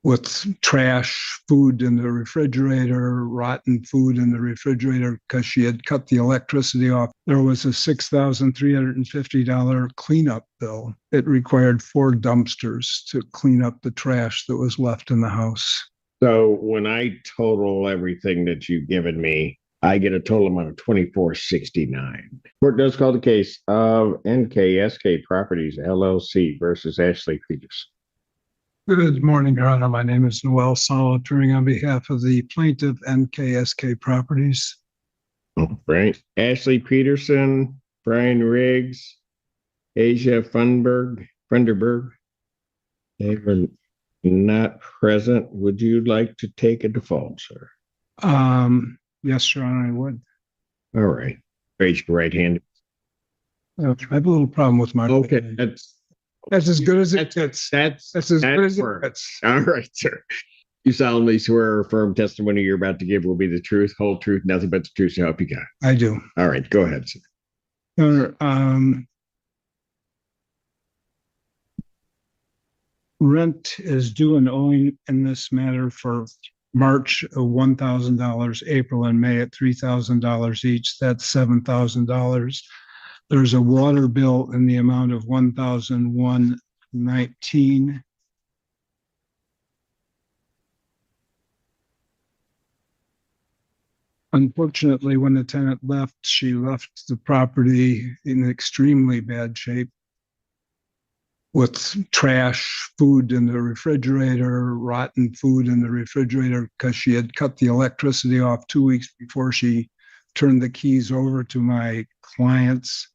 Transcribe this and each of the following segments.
with trash, food in the refrigerator, rotten food in the refrigerator because she had cut the electricity off. There was a $6,350 cleanup bill. It required 4 dumpsters to clean up the trash that was left in the house. So when I total everything that you've given me, I get a total amount of $24.69. Court does call the case of NKSK Properties LLC versus Ashley Peters. Good morning, Your Honor. My name is Noel Saul, appearing on behalf of the plaintiff, NKSK Properties. All right. Ashley Peterson, Brian Riggs, Asia Funderburg. They were not present. Would you like to take a default, sir? Yes, Your Honor, I would. All right. Raise your right hand. I have a little problem with my. Okay, that's as good as it gets. That's as good as it gets. All right, sir. You solemnly swear or affirm testimony you're about to give will be the truth, whole truth, nothing but the truth to help you God. I do. All right, go ahead, sir. Your Honor, rent is due and owing in this matter for March of $1,000, April and May at $3,000 each. That's $7,000. There's a water bill in the amount of $1,119. Unfortunately, when the tenant left, she left the property in extremely bad shape with trash, food in the refrigerator, rotten food in the refrigerator because she had cut the electricity off 2 weeks before she turned the keys over to my clients.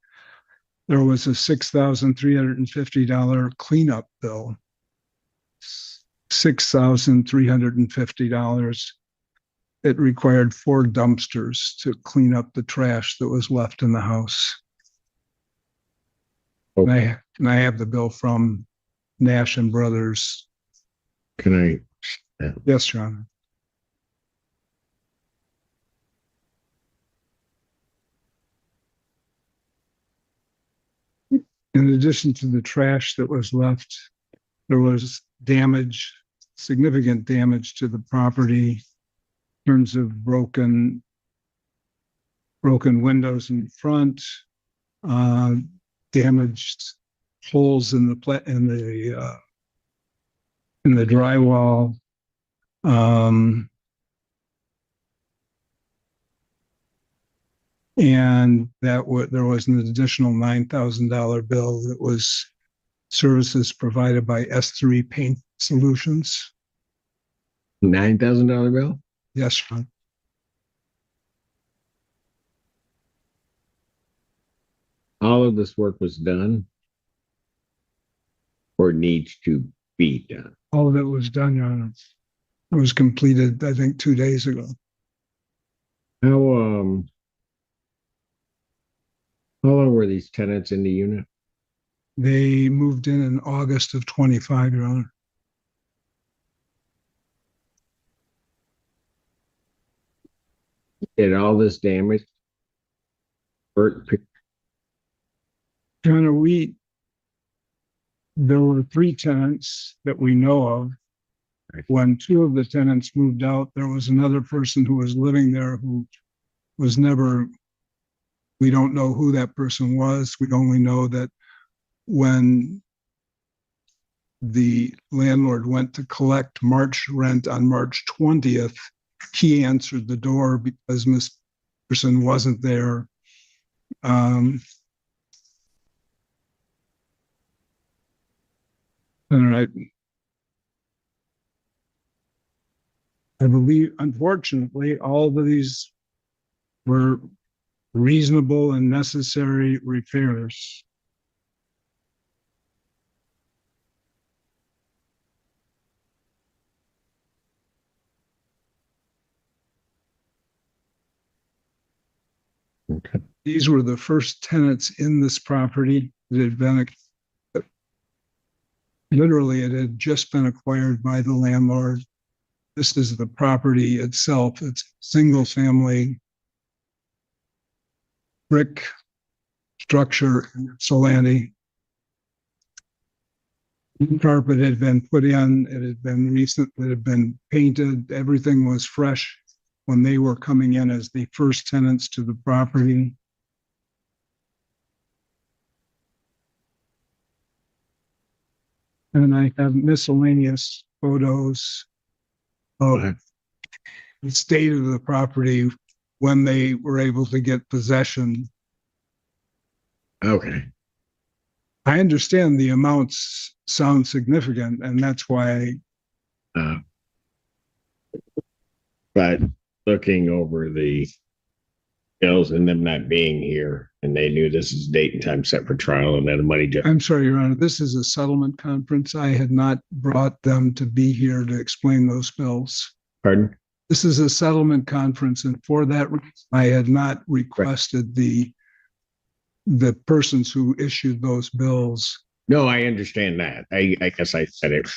There was a $6,350 cleanup bill. $6,350. It required 4 dumpsters to clean up the trash that was left in the house. Okay. And I have the bill from Nash and Brothers. Can I? Yes, Your Honor. In addition to the trash that was left, there was damage, significant damage to the property in terms of broken windows in front, damaged holes in the drywall. And there was an additional $9,000 bill that was services provided by S3 Paint Solutions. $9,000 bill? Yes, Ron. All of this work was done or needs to be done? All of it was done, Your Honor. It was completed, I think, 2 days ago. How long were these tenants in the unit? They moved in August of 25, Your Honor. Did all this damage? Your Honor, there were 3 tenants that we know of. Right. When 2 of the tenants moved out, there was another person who was living there who was never, we don't know who that person was. We only know that when the landlord went to collect March rent on March 20th, he answered the door because Miss Person wasn't there. And I believe, unfortunately, all of these were reasonable and necessary repairs. Okay. These were the first tenants in this property that had been, literally, it had just been acquired by the landlord. This is the property itself. It's single family brick structure in Ypsilanti. Carpet had been put in, it had been recent, it had been painted, everything was fresh when they were coming in as the first tenants to the property. And I have miscellaneous photos of the state of the property when they were able to get possession. Okay. I understand the amounts sound significant, and that's why. Uh, but looking over the bills and them not being here, and they knew this is date and time set for trial, and then the money. I'm sorry, Your Honor, this is a settlement conference. I had not brought them to be here to explain those bills. Pardon? This is a settlement conference, and for that, I had not requested the persons who issued those bills. No, I understand that. I guess I said it.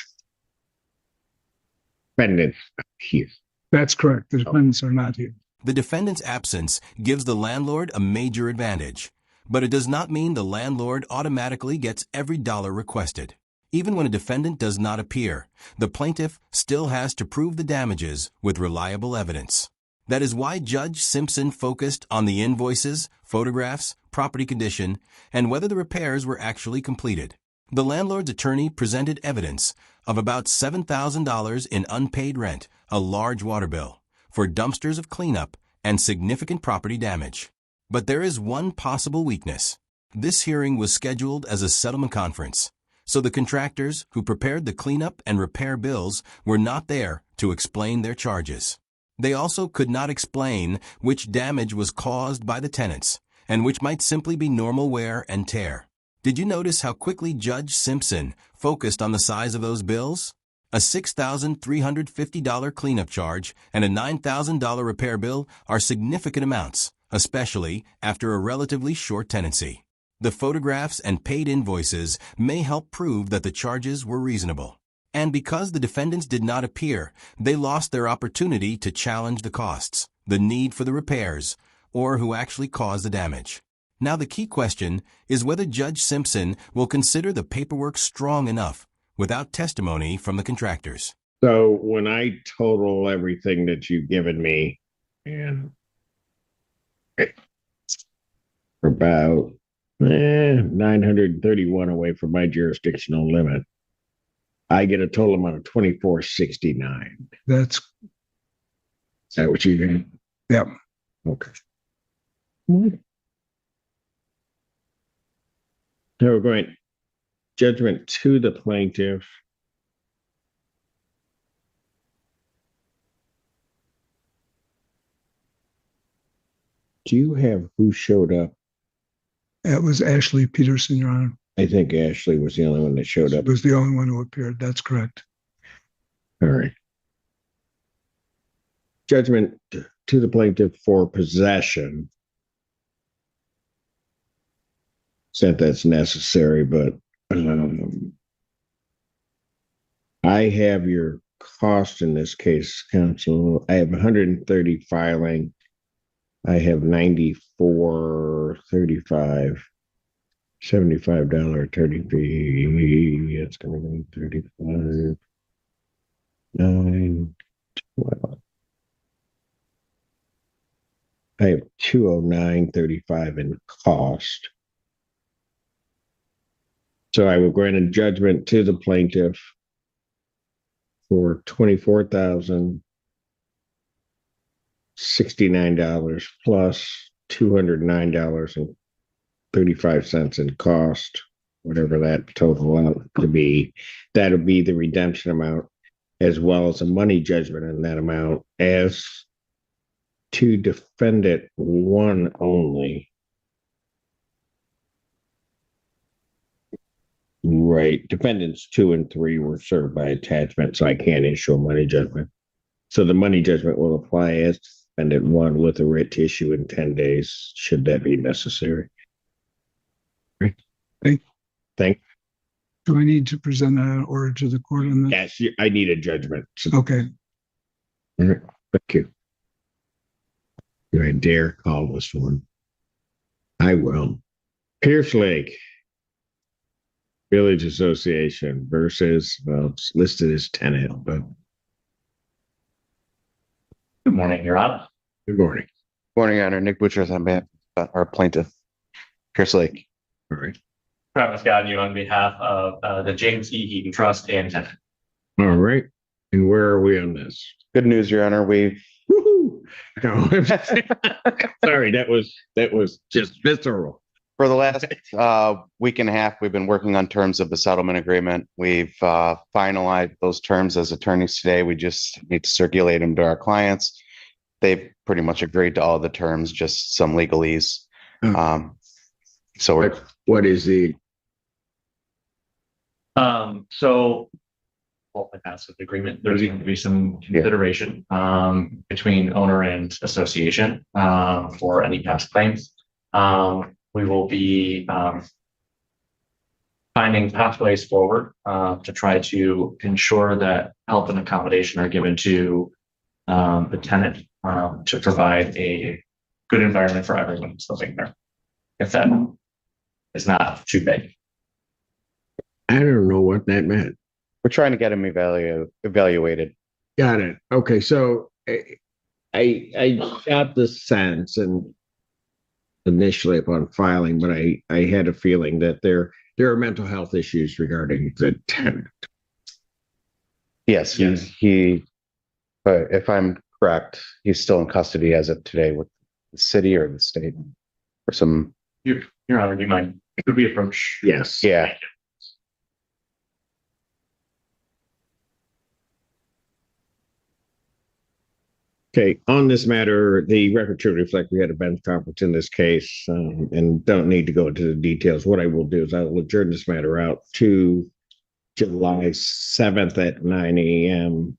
Defendants here. That's correct. The defendants are not here. The defendant's absence gives the landlord a major advantage, but it does not mean the landlord automatically gets every dollar requested. Even when a defendant does not appear, the plaintiff still has to prove the damages with reliable evidence. That is why Judge Simpson focused on the invoices, photographs, property condition, and whether the repairs were actually completed. The landlord's attorney presented evidence of about $7,000 in unpaid rent, a large water bill, for dumpsters of cleanup, and significant property damage. But there is one possible weakness. This hearing was scheduled as a settlement conference, so the contractors who prepared the cleanup and repair bills were not there to explain their charges. They also could not explain which damage was caused by the tenants and which might simply be normal wear and tear. Did you notice how quickly Judge Simpson focused on the size of those bills? A $6,350 cleanup charge and a $9,000 repair bill are significant amounts, especially after a relatively short tenancy. The photographs and paid invoices may help prove that the charges were reasonable. And because the defendants did not appear, they lost their opportunity to challenge the costs, the need for the repairs, or who actually caused the damage. Now the key question is whether Judge Simpson will consider the paperwork strong enough without testimony from the contractors. So when I total everything that you've given me, and about 931 away from my jurisdictional limit, I get a total amount of 2469. That's. Is that what you're getting? Yeah. Okay. So we're going judgment to the plaintiff. Do you have who showed up? That was Ashley Peterson, Your Honor. I think Ashley was the only one that showed up. She was the only one who appeared. That's correct. All right. Judgment to the plaintiff for possession. Said that's necessary, but I have your cost in this case, counsel. I have 130 filing. I have 94.35, $75 attorney fee. It's going to be 35, 9, 12. I have 209.35 in cost. So I will grant a judgment to the plaintiff for $24,069 plus $209.35 in cost, whatever that total out to be. That'll be the redemption amount, as well as a money judgment in that amount, as to defendant one only. Right. Defendants 2 and 3 were served by attachment, so I can't issue a money judgment. So the money judgment will apply as defendant 1 with a writ to issue in 10 days, should that be necessary. Right. Thank. Do I need to present an order to the court on this? Yes, I need a judgment. Okay. All right. Thank you. Do I dare call this one? I will. Pierce Lake. Village Association versus, well, it's listed as tenant, but Good morning, Your Honor. good morning. Morning, Honor. Nick Butchers on behalf of our plaintiff, Pierce Lake. All right. Travis Gagnon on behalf of the James E. Heaton Trust and tenant. All right. And where are we on this? Good news, Your Honor. We Woohoo! No, sorry, that was just visceral. for the last week and a half, we've been working on terms of the settlement agreement. We've finalized those terms as attorneys today. We just need to circulate them to our clients. They've pretty much agreed to all the terms, just some legalese. So we're What is the So, well, I passed with the agreement. There's going to be some consideration between owner and association for any past claims. We will be finding pathways forward to try to ensure that help and accommodation are given to the tenant to provide a good environment for everyone who's living there. If that is not too big. I don't know what that meant. trying to get them evaluated. Got it. Okay, so I got the sense, and initially upon filing, but I had a feeling that there are mental health issues regarding the tenant. Yes, he. But if I'm correct, he's still in custody as of today with the city or the state or some. Your Honor, do you mind? Could we approach? Yes. Yeah. Okay, on this matter, the record should reflect we had a bench conference in this case, and don't need to go into the details. What I will do is I will adjourn this matter out to July 7th at 9 a.m.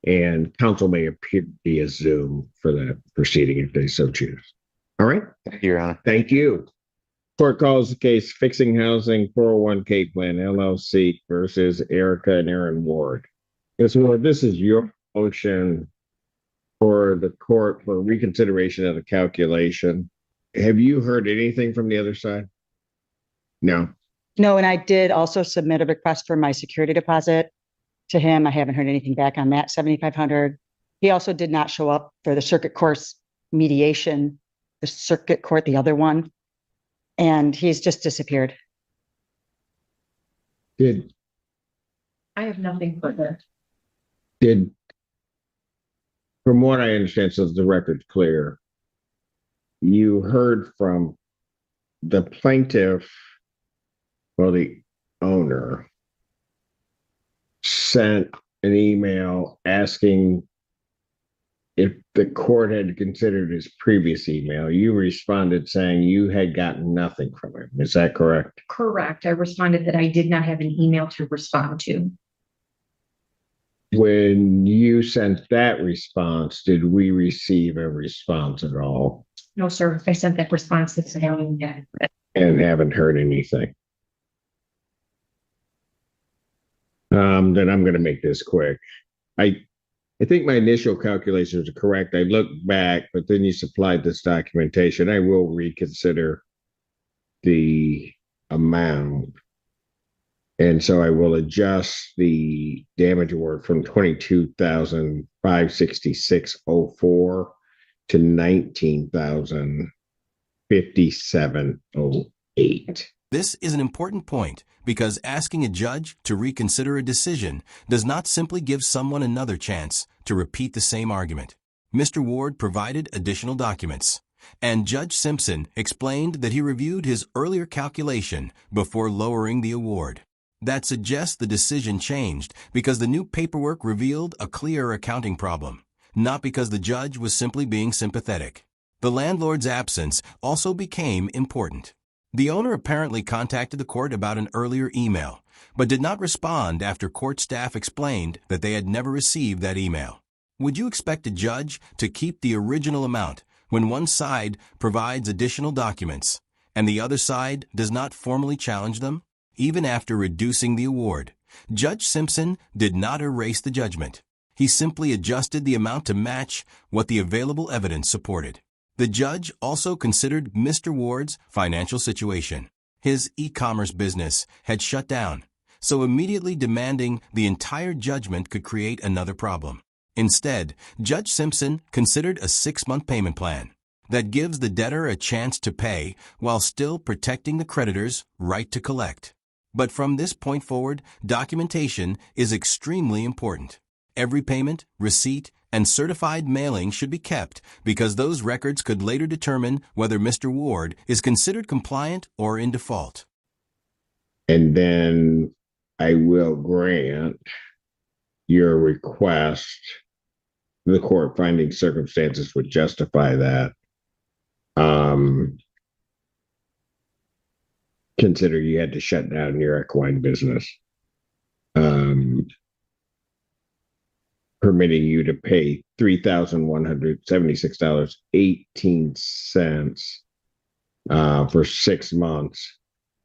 and counsel may appear via Zoom for that proceeding if they so choose. All right. Thank you, Your Honor. Thank you. Court calls the case Fixing Housing 401k Plan LLC versus Erica and Aaron Ward. Ms. Ward, this is your motion for the court for reconsideration of the calculation. Have you heard anything from the other side? No. No, and I did also submit a request for my security deposit to him. I haven't heard anything back on that, $7,500. He also did not show up for the circuit course mediation, the circuit court, the other one. And he's just disappeared. I have nothing further. From what I understand, so the record's clear, you heard from the plaintiff, well, the owner sent an email asking if the court had considered his previous email. You responded saying you had gotten nothing from him. Is that correct? Correct. I responded that I did not have an email to respond to. When you sent that response, did we receive a response at all? No, sir. I sent that response this morning. And haven't heard anything. Then I'm going to make this quick. I think my initial calculations are correct. I looked back, but then you supplied this documentation. I will reconsider the amount. And so I will adjust the damage award from $22,566.04 to $19,057.08. This is an important point because asking a judge to reconsider a decision does not simply give someone another chance to repeat the same argument. Mr. Ward provided additional documents, and Judge Simpson explained that he reviewed his earlier calculation before lowering the award. That suggests the decision changed because the new paperwork revealed a clear accounting problem, not because the judge was simply being sympathetic. The landlord's absence also became important. The owner apparently contacted the court about an earlier email, but did not respond after court staff explained that they had never received that email. Would you expect a judge to keep the original amount when one side provides additional documents and the other side does not formally challenge them? Even after reducing the award, Judge Simpson did not erase the judgment. He simply adjusted the amount to match what the available evidence supported. The judge also considered Mr. Ward's financial situation. His e-commerce business had shut down, so immediately demanding the entire judgment could create another problem. Instead, Judge Simpson considered a 6-month payment plan that gives the debtor a chance to pay while still protecting the creditor's right to collect. But from this point forward, documentation is extremely important. Every payment, receipt, and certified mailing should be kept because those records could later determine whether Mr. Ward is considered compliant or in default. And then I will grant your request. The court finding circumstances would justify that. Consider you had to shut down your equine business. Permitting you to pay $3,176.18 for 6 months.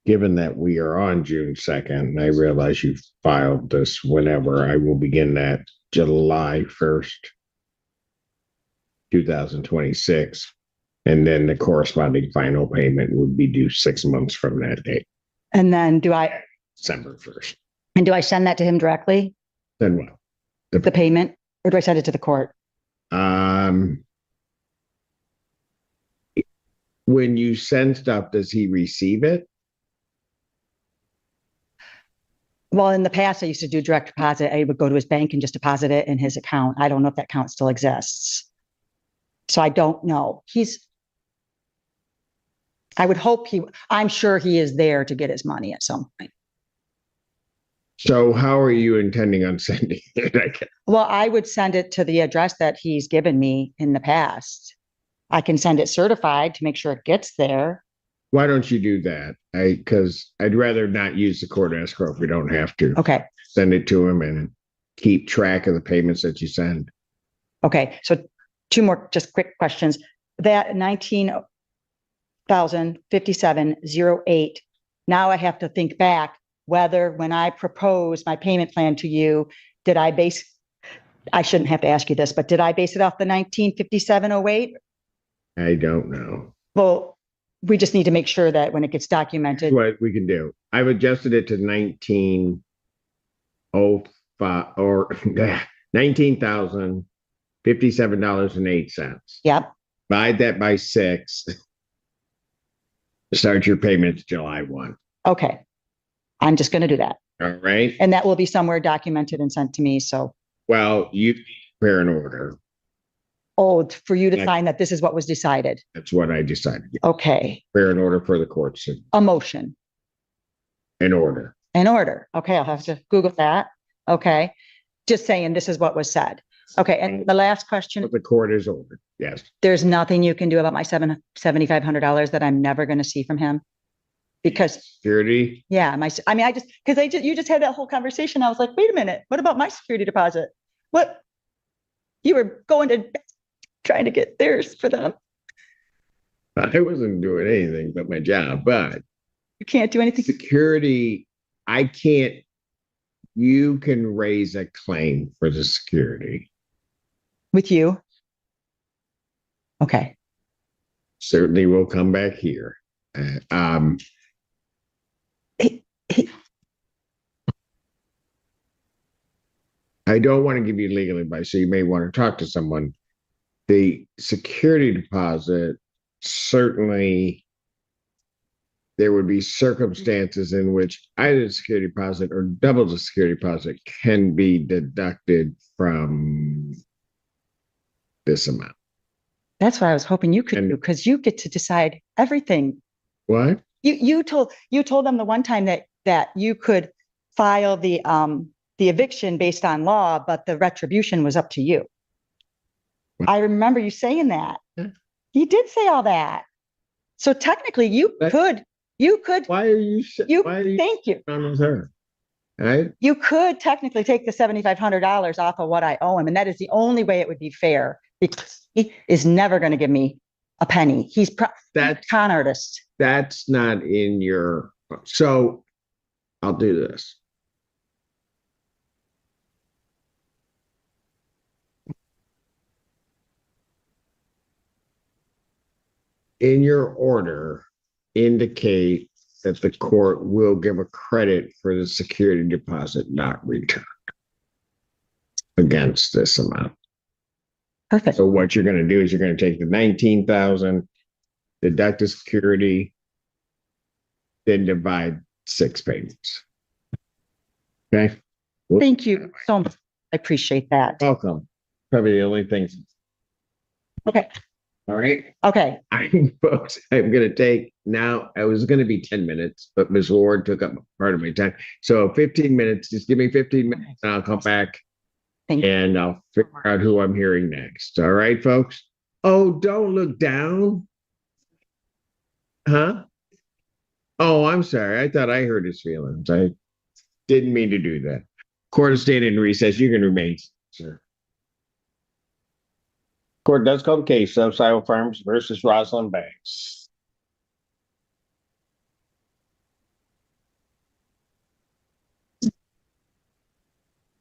Given that we are on June 2nd, and I realize you filed this whenever, I will begin that July 1st, 2026. And then the corresponding final payment would be due 6 months from that date, And then December 1st. and do I send that to him directly, Then what? the payment, or do I send it to the court? When you send stuff, does he receive it? Well, in the past, I used to do direct deposit. I would go to his bank and just deposit it in his account. I don't know if that account still exists. So I don't know. I would hope I'm sure he is there to get his money at some point. So how are you intending on sending it? Well, I would send it to the address that he's given me in the past. I can send it certified to make sure it gets there. Why don't you do that? Because I'd rather not use the court escrow if we don't have to. Okay. Send it to him and keep track of the payments that you send. Okay. So 2 more just quick questions. That 19,057.08. Now I have to think back whether when I proposed my payment plan to you, I shouldn't have to ask you this, but did I base it off the 1957.08? I don't know. Well, we just need to make sure that when it gets documented. What we can do. I've adjusted it to 1905 or $19,057.08. Yep. Divide that by 6. Start your payments July 1. Okay. I'm just going to do that. All right. And that will be somewhere documented and sent to me. So, Well, you prepare an order. for you to sign that this is what was decided. That's what I decided. Okay. Prepare an order for the courts. A motion. An order. An order. Okay. I'll have to Google that. Okay. Just saying this is what was said. Okay. And the last question, But the court is ordered. Yes. there's nothing you can do about my $7,500 that I'm never going to see from him. Because Security. yeah, you just had that whole conversation. I was like, wait a minute, what about my security deposit? What? You were trying to get theirs for them. I wasn't doing anything but my job, but You can't do anything. security, I can't. You can raise a claim for the security. With you. Okay. Certainly will come back here. I don't want to give you legal advice, so you may want to talk to someone. The security deposit, certainly there would be circumstances in which either the security deposit or double the security deposit can be deducted from this amount. That's what I was hoping you could do, because you get to decide everything. What? You told them the one time that you could file the eviction based on law, but the retribution was up to you. What? I remember you saying that. Yeah. You did say all that. So technically you could. Why are you? Thank you. On with her? Right? You could technically take the $7,500 off of what I owe him. And that is the only way it would be fair, because he is never going to give me a penny. He's a con artist. That's not in your, so I'll do this. In your order, indicate that the court will give a credit for the security deposit not returned against this amount. Perfect. So what you're going to do is you're going to take the 19,000, deduct the security, then divide 6 payments. Okay. Thank you so much. I appreciate that. Welcome. Probably the only thing. Okay. All right. Okay. Folks, I'm going to take now, I was going to be 10 minutes, but Ms. Ward took up part of my time. So 15 minutes, just give me 15 minutes and I'll come back Thank you. and I'll figure out who I'm hearing next. All right, folks. Oh, don't look down. Huh? Oh, I'm sorry. I thought I heard his feelings. I didn't mean to do that. Court is stayed in recess. You can remain, sir. Court does call the case of Silo Farms versus Rosalind Banks.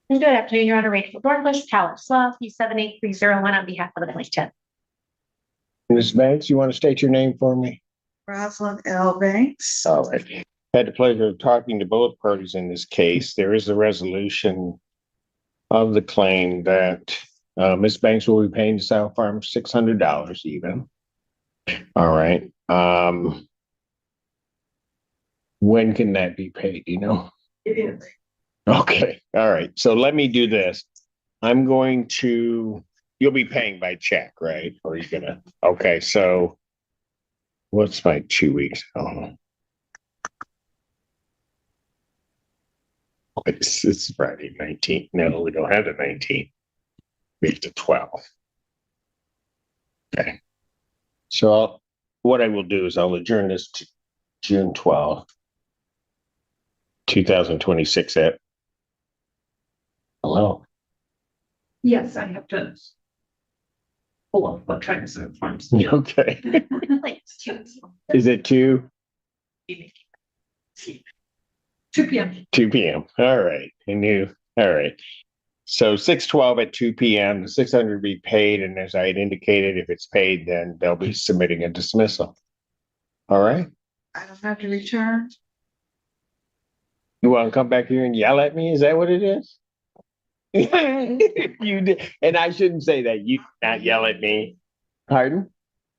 Good afternoon, Your Honor. Rachel Dornbush, Callis Law, P78301 on behalf of the plaintiff. Ms. Banks, you want to state your name for me? Rosalind L. Banks. All right. Had the pleasure of talking to both parties in this case. There is a resolution of the claim that Ms. Banks will be paying the South Farm $600 even. All right. When can that be paid? You know? It is. Okay. All right. So let me do this. I'm going to, you'll be paying by check, right? Or are you gonna, okay. So what's my 2 weeks? Oh, it's Friday 19th. No, we don't have the 19th. We have the 12th. Okay. So what I will do is I'll adjourn this to June 12th, 2026 at, hello? Yes, I have to pull up what kind of serve farms. Okay. Like, it's two. Is it 2? 2 p.m. 2 p.m. All right. I knew. All right. So 6/12 at 2 p.m. The 600 be paid, and as I had indicated, if it's paid, then they'll be submitting a dismissal. All right. I don't have to return. You want to come back here and yell at me? Is that what it is? You did, and I shouldn't say that. You not yell at me. Pardon?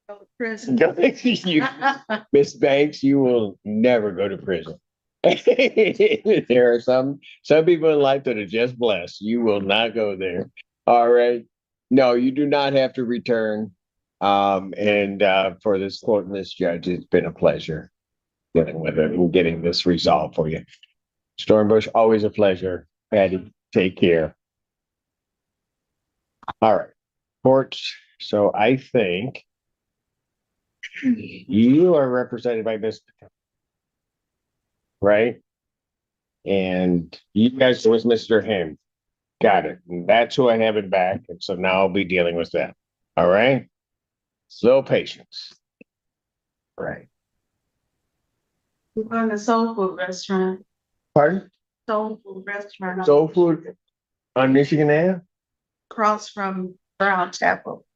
Go to prison. You, Miss Banks, you will never go to prison. There are some people in life that are just blessed. You will not go there. All right. No, you do not have to return. And for this court and this judge, it's been a pleasure dealing with it and getting this resolved for you. Stormbush, always a pleasure. Patty, take care. All right. Courts. So I think you are represented by Miss, right? And you guys was Mr. Ham. Got it. And that's who I have it back. And so now I'll be dealing with that. All right. Slow patience. Right. We're going to soul food restaurant. Pardon? Soul food restaurant. Soul food on Michigan Ave? Across from Brown Chapel.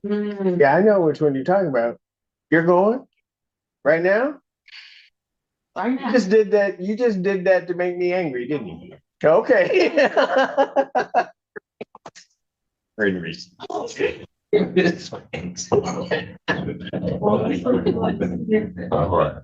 Yeah, I know which one you're talking about. You're going right now? You just did that. You just did that to make me angry, didn't you? Okay. Great reason. All right.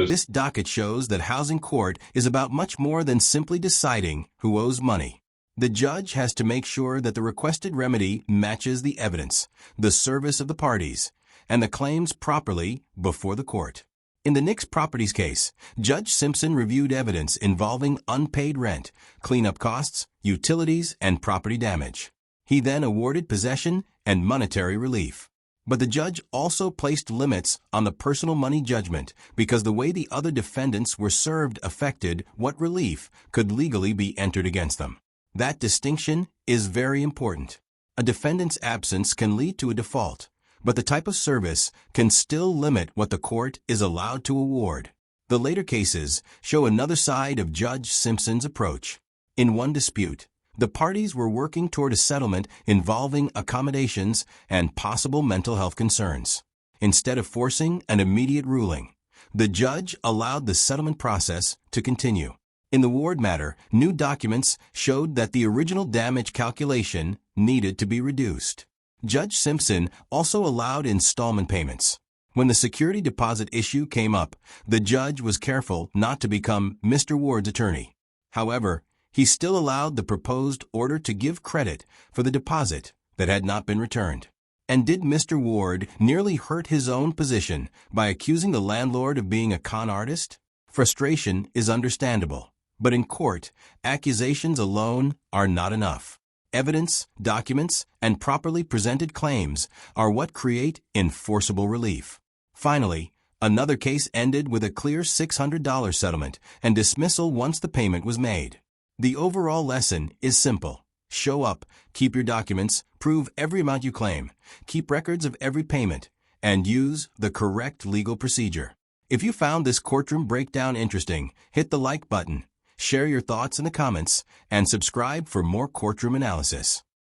This docket shows that housing court is about much more than simply deciding who owes money. The judge has to make sure that the requested remedy matches the evidence, the service of the parties, and the claims properly before the court. In the Nix Properties case, Judge Simpson reviewed evidence involving unpaid rent, cleanup costs, utilities, and property damage. He then awarded possession and monetary relief. But the judge also placed limits on the personal money judgment because the way the other defendants were served affected what relief could legally be entered against them. That distinction is very important. A defendant's absence can lead to a default, but the type of service can still limit what the court is allowed to award. The later cases show another side of Judge Simpson's approach. In one dispute, the parties were working toward a settlement involving accommodations and possible mental health concerns. Instead of forcing an immediate ruling, The judge allowed the settlement process to continue. In the Ward matter, new documents showed that the original damage calculation needed to be reduced. Judge Simpson also allowed installment payments. When the security deposit issue came up, the judge was careful not to become Mr. Ward's attorney. However, he still allowed the proposed order to give credit for the deposit that had not been returned. And did Mr. Ward nearly hurt his own position by accusing the landlord of being a con artist? Frustration is understandable, but in court, accusations alone are not enough. Evidence, documents, and properly presented claims are what create enforceable relief. Finally, another case ended with a clear $600 settlement and dismissal once the payment was made. The overall lesson is simple. Show up, keep your documents, prove every amount you claim, keep records of every payment, and use the correct legal procedure. If you found this courtroom breakdown interesting, hit the like button, share your thoughts in the comments, and subscribe for more courtroom analysis.